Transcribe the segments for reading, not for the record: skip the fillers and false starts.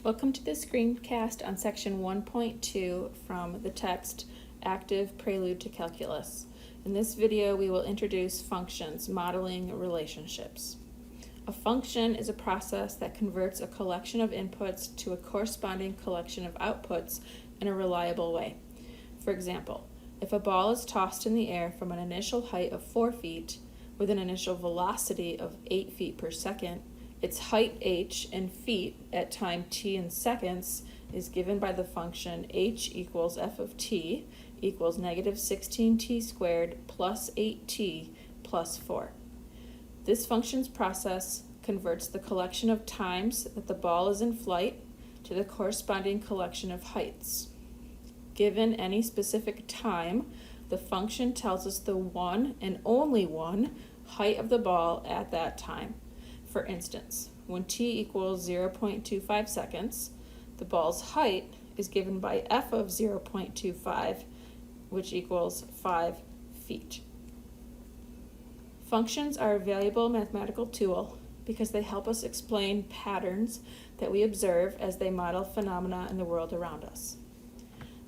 Welcome to the screencast on section 1.2 from the text Active Prelude to Calculus. In this video, we will introduce functions, modeling relationships. A function is a process that converts a collection of inputs to a corresponding collection of outputs in a reliable way. For example, if a ball is tossed in the air from an initial height of 4 feet with an initial velocity of 8 feet per second, its height h in feet at time t in seconds is given by the function h equals f of t equals negative 16t squared plus 8t plus 4. This function's process converts the collection of times that the ball is in flight to the corresponding collection of heights. Given any specific time, the function tells us the one and only one height of the ball at that time. For instance, when t equals 0.25 seconds, the ball's height is given by f of 0.25, which equals 5 feet. Functions are a valuable mathematical tool because they help us explain patterns that we observe as they model phenomena in the world around us.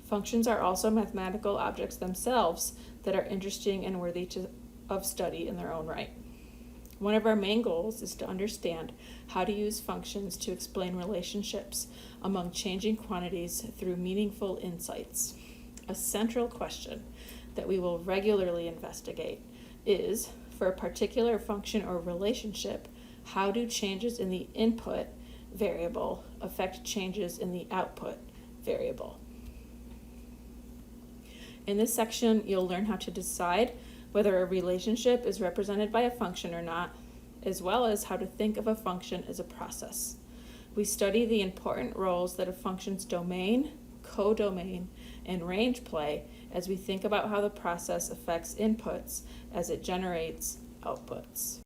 Functions are also mathematical objects themselves that are interesting and worthy of study in their own right. One of our main goals is to understand how to use functions to explain relationships among changing quantities through meaningful insights. A central question that we will regularly investigate is, for a particular function or relationship, how do changes in the input variable affect changes in the output variable? In this section, you'll learn how to decide whether a relationship is represented by a function or not, as well as how to think of a function as a process. We study the important roles that a function's domain, codomain, and range play as we think about how the process affects inputs as it generates outputs.